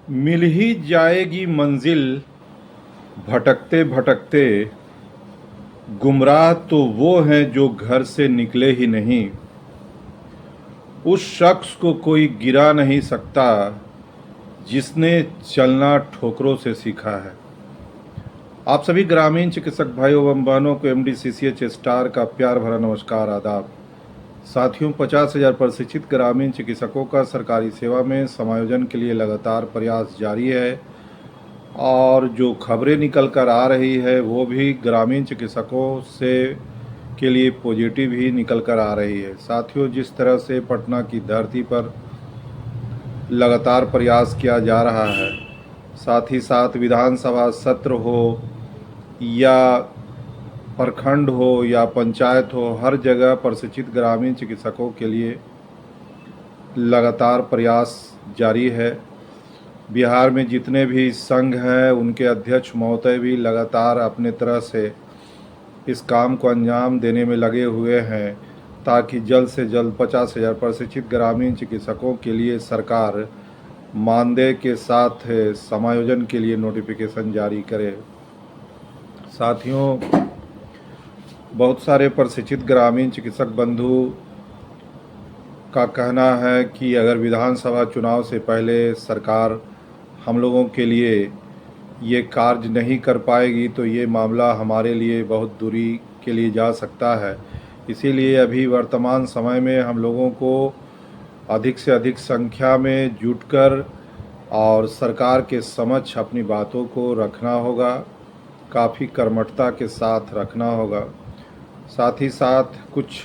मिल ही जाएगी मंजिल भटकते भटकते। गुमराह तो वो हैं जो घर से निकले ही नहीं। उस शख्स को कोई गिरा नहीं सकता जिसने चलना ठोकरों से सीखा है। आप सभी ग्रामीण चिकित्सक भाइयों एवं बहनों को MD CCH स्टार का प्यार भरा नमस्कार, आदाब। साथियों, 50,000 प्रशिक्षित ग्रामीण चिकित्सकों का सरकारी सेवा में समायोजन के लिए लगातार प्रयास जारी है और जो खबरें निकल कर आ रही है वो भी ग्रामीण चिकित्सकों से के लिए पॉजिटिव ही निकल कर आ रही है। साथियों, जिस तरह से पटना की धरती पर लगातार प्रयास किया जा रहा है, साथ ही साथ विधानसभा सत्र हो या प्रखंड हो या पंचायत हो, हर जगह प्रशिक्षित ग्रामीण चिकित्सकों के लिए लगातार प्रयास जारी है। बिहार में जितने भी संघ हैं उनके अध्यक्ष महोदय भी लगातार अपने तरह से इस काम को अंजाम देने में लगे हुए हैं ताकि जल्द से जल्द 50,000 प्रशिक्षित ग्रामीण चिकित्सकों के लिए सरकार मानदेय के साथ समायोजन के लिए नोटिफिकेशन जारी करे। साथियों, बहुत सारे प्रशिक्षित ग्रामीण चिकित्सक बंधु का कहना है कि अगर विधानसभा चुनाव से पहले सरकार हम लोगों के लिए ये कार्य नहीं कर पाएगी तो ये मामला हमारे लिए बहुत दूरी के लिए जा सकता है। इसीलिए अभी वर्तमान समय में हम लोगों को अधिक से अधिक संख्या में जुटकर और सरकार के समक्ष अपनी बातों को रखना होगा, काफ़ी कर्मठता के साथ रखना होगा। साथ ही साथ कुछ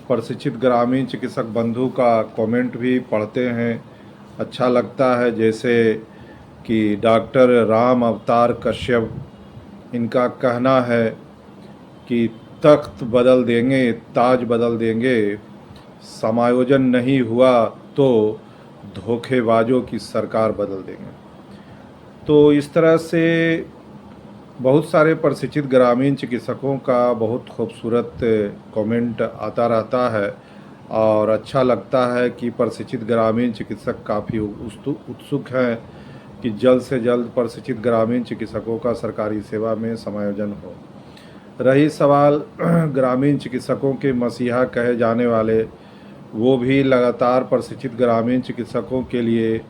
प्रशिक्षित ग्रामीण चिकित्सक बंधु का कमेंट भी पढ़ते हैं, अच्छा लगता है। जैसे कि डॉक्टर राम अवतार कश्यप, इनका कहना है कि तख्त बदल देंगे, ताज बदल देंगे, समायोजन नहीं हुआ तो धोखेबाजों की सरकार बदल देंगे। तो इस तरह से बहुत सारे प्रशिक्षित ग्रामीण चिकित्सकों का बहुत खूबसूरत कमेंट आता रहता है और अच्छा लगता है कि प्रशिक्षित ग्रामीण चिकित्सक काफ़ी उत्सुक हैं कि जल्द से जल्द प्रशिक्षित ग्रामीण चिकित्सकों का सरकारी सेवा में समायोजन हो। रही सवाल ग्रामीण चिकित्सकों के मसीहा कहे जाने वाले, वो भी लगातार प्रशिक्षित ग्रामीण चिकित्सकों के लिए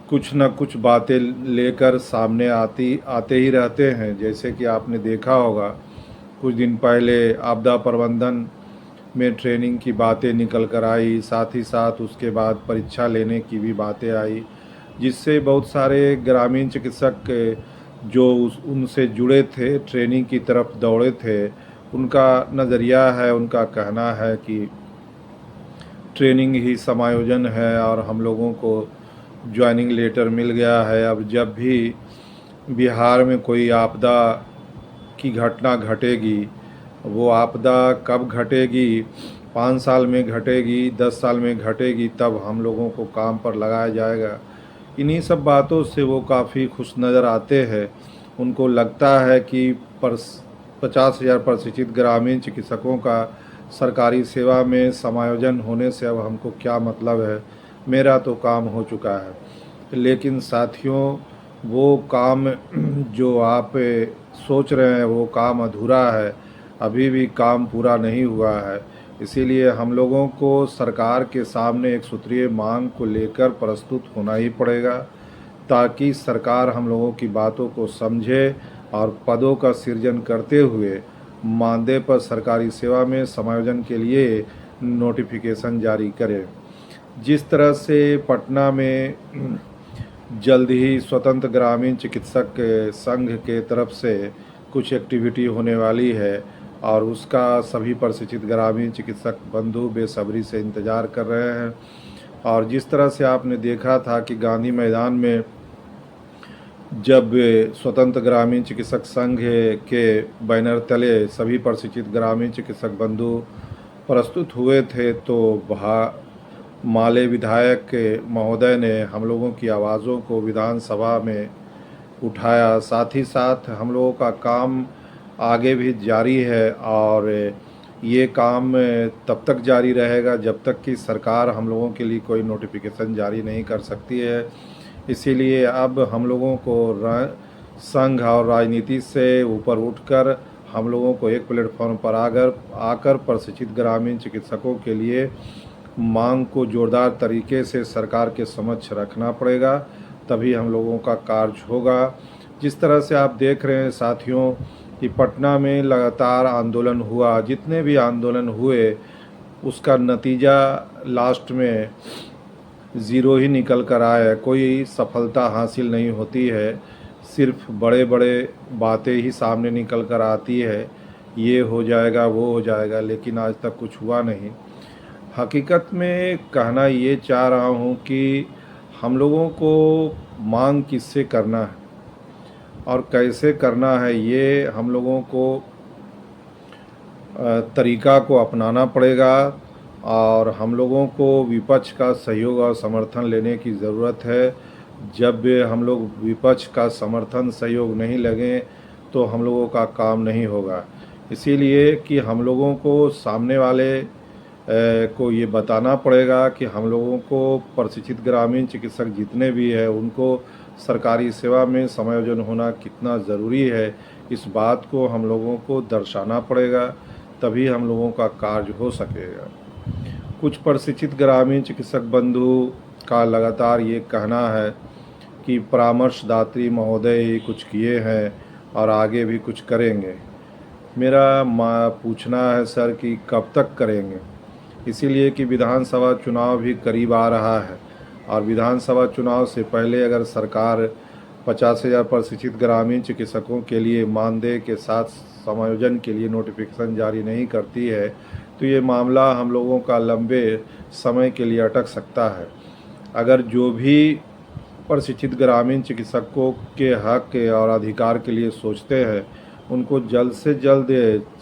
कुछ न कुछ बातें लेकर सामने आते ही रहते हैं। जैसे कि आपने देखा होगा कुछ दिन पहले आपदा प्रबंधन में ट्रेनिंग की बातें निकल कर आई, साथ ही साथ उसके बाद परीक्षा लेने की भी बातें आई, जिससे बहुत सारे ग्रामीण चिकित्सक जो उनसे जुड़े थे, ट्रेनिंग की तरफ दौड़े थे, उनका नज़रिया है, उनका कहना है कि ट्रेनिंग ही समायोजन है और हम लोगों को ज्वाइनिंग लेटर मिल गया है। अब जब भी बिहार में कोई आपदा की घटना घटेगी, वो आपदा कब घटेगी, 5 साल में घटेगी, 10 साल में घटेगी, तब हम लोगों को काम पर लगाया जाएगा। इन्हीं सब बातों से वो काफ़ी खुश नज़र आते हैं। उनको लगता है कि 50,000 प्रशिक्षित ग्रामीण चिकित्सकों का सरकारी सेवा में समायोजन होने से अब हमको क्या मतलब है, मेरा तो काम हो चुका है। लेकिन साथियों, वो काम जो आप सोच रहे हैं वो काम अधूरा है, अभी भी काम पूरा नहीं हुआ है। इसीलिए हम लोगों को सरकार के सामने एक सूत्रीय मांग को लेकर प्रस्तुत होना ही पड़ेगा ताकि सरकार हम लोगों की बातों को समझे और पदों का सृजन करते हुए मानदेय पर सरकारी सेवा में समायोजन के लिए नोटिफिकेशन जारी करे। जिस तरह से पटना में जल्द ही स्वतंत्र ग्रामीण चिकित्सक संघ के तरफ से कुछ एक्टिविटी होने वाली है और उसका सभी प्रशिक्षित ग्रामीण चिकित्सक बंधु बेसब्री से इंतज़ार कर रहे हैं। और जिस तरह से आपने देखा था कि गांधी मैदान में जब स्वतंत्र ग्रामीण चिकित्सक संघ के बैनर तले सभी प्रशिक्षित ग्रामीण चिकित्सक बंधु प्रस्तुत हुए थे तो माले विधायक महोदय ने हम लोगों की आवाज़ों को विधानसभा में उठाया। साथ ही साथ हम लोगों का काम आगे भी जारी है और ये काम तब तक जारी रहेगा जब तक कि सरकार हम लोगों के लिए कोई नोटिफिकेशन जारी नहीं कर सकती है। इसीलिए अब हम लोगों को संघ और राजनीति से ऊपर उठकर हम लोगों को एक प्लेटफॉर्म पर आकर प्रशिक्षित ग्रामीण चिकित्सकों के लिए मांग को जोरदार तरीके से सरकार के समक्ष रखना पड़ेगा, तभी हम लोगों का कार्य होगा। जिस तरह से आप देख रहे हैं साथियों कि पटना में लगातार आंदोलन हुआ, जितने भी आंदोलन हुए उसका नतीजा लास्ट में ज़ीरो ही निकल कर आया। कोई सफलता हासिल नहीं होती है, सिर्फ बड़े बड़े बातें ही सामने निकल कर आती है, ये हो जाएगा वो हो जाएगा, लेकिन आज तक कुछ हुआ नहीं। हकीकत में कहना ये चाह रहा हूँ कि हम लोगों को मांग किससे करना है और कैसे करना है, ये हम लोगों को तरीका को अपनाना पड़ेगा और हम लोगों को विपक्ष का सहयोग और समर्थन लेने की ज़रूरत है। जब हम लोग विपक्ष का समर्थन सहयोग नहीं लगें तो हम लोगों का काम नहीं होगा। इसीलिए कि हम लोगों को सामने वाले को ये बताना पड़ेगा कि हम लोगों को प्रशिक्षित ग्रामीण चिकित्सक जितने भी हैं उनको सरकारी सेवा में समायोजन होना कितना ज़रूरी है, इस बात को हम लोगों को दर्शाना पड़ेगा, तभी हम लोगों का कार्य हो सकेगा। कुछ प्रशिक्षित ग्रामीण चिकित्सक बंधु का लगातार ये कहना है कि परामर्शदात्री महोदय कुछ किए हैं और आगे भी कुछ करेंगे। मेरा पूछना है सर कि कब तक करेंगे, इसीलिए कि विधानसभा चुनाव भी करीब आ रहा है और विधानसभा चुनाव से पहले अगर सरकार 50,000 प्रशिक्षित ग्रामीण चिकित्सकों के लिए मानदेय के साथ समायोजन के लिए नोटिफिकेशन जारी नहीं करती है तो ये मामला हम लोगों का लंबे समय के लिए अटक सकता है। अगर जो भी प्रशिक्षित ग्रामीण चिकित्सकों के हक और अधिकार के लिए सोचते हैं उनको जल्द से जल्द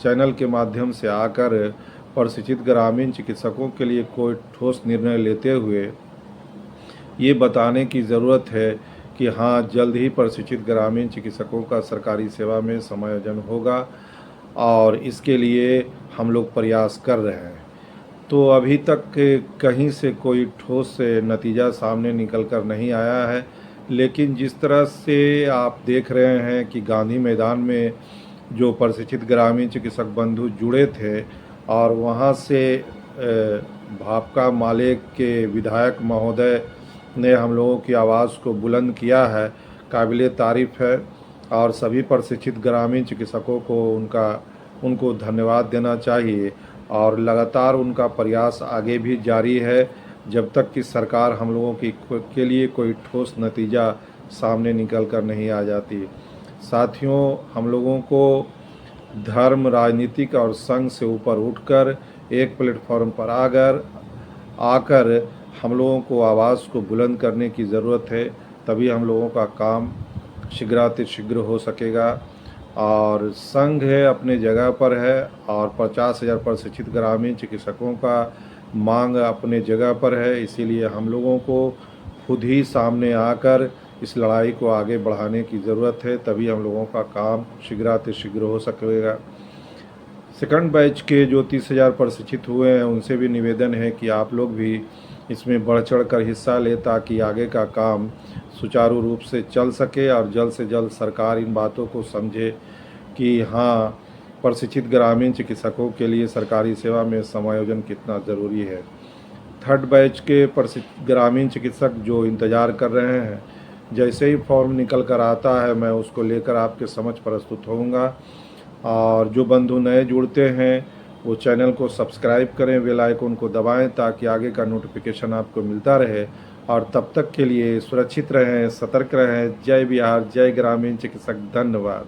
चैनल के माध्यम से आकर प्रशिक्षित ग्रामीण चिकित्सकों के लिए कोई ठोस निर्णय लेते हुए ये बताने की ज़रूरत है कि हाँ, जल्द ही प्रशिक्षित ग्रामीण चिकित्सकों का सरकारी सेवा में समायोजन होगा और इसके लिए हम लोग प्रयास कर रहे हैं। तो अभी तक कहीं से कोई ठोस नतीजा सामने निकल कर नहीं आया है, लेकिन जिस तरह से आप देख रहे हैं कि गांधी मैदान में जो प्रशिक्षित ग्रामीण चिकित्सक बंधु जुड़े थे और वहां से भापका माले के विधायक महोदय ने हम लोगों की आवाज़ को बुलंद किया है, काबिले तारीफ़ है और सभी प्रशिक्षित ग्रामीण चिकित्सकों को उनको धन्यवाद देना चाहिए और लगातार उनका प्रयास आगे भी जारी है जब तक कि सरकार हम लोगों के लिए कोई ठोस नतीजा सामने निकल कर नहीं आ जाती। साथियों, हम लोगों को धर्म, राजनीतिक और संघ से ऊपर उठकर एक प्लेटफॉर्म पर आकर हम लोगों को आवाज़ को बुलंद करने की ज़रूरत है, तभी हम लोगों का काम शीघ्रातिशीघ्र हो सकेगा। और संघ है अपने जगह पर है और 50,000 प्रशिक्षित ग्रामीण चिकित्सकों का मांग अपने जगह पर है, इसीलिए हम लोगों को खुद ही सामने आकर इस लड़ाई को आगे बढ़ाने की ज़रूरत है, तभी हम लोगों का काम शीघ्रातिशीघ्र हो सकेगा। सेकंड बैच के जो 30,000 प्रशिक्षित हुए हैं उनसे भी निवेदन है कि आप लोग भी इसमें बढ़ चढ़ कर हिस्सा ले ताकि आगे का काम सुचारू रूप से चल सके और जल्द से जल्द सरकार इन बातों को समझे कि हाँ, प्रशिक्षित ग्रामीण चिकित्सकों के लिए सरकारी सेवा में समायोजन कितना ज़रूरी है। थर्ड बैच के प्रशिक्षित ग्रामीण चिकित्सक जो इंतज़ार कर रहे हैं, जैसे ही फॉर्म निकल कर आता है मैं उसको लेकर आपके समक्ष प्रस्तुत होऊंगा। और जो बंधु नए जुड़ते हैं वो चैनल को सब्सक्राइब करें, बेल आइकन को दबाएं ताकि आगे का नोटिफिकेशन आपको मिलता रहे। और तब तक के लिए सुरक्षित रहें, सतर्क रहें। जय बिहार, जय ग्रामीण चिकित्सक। धन्यवाद।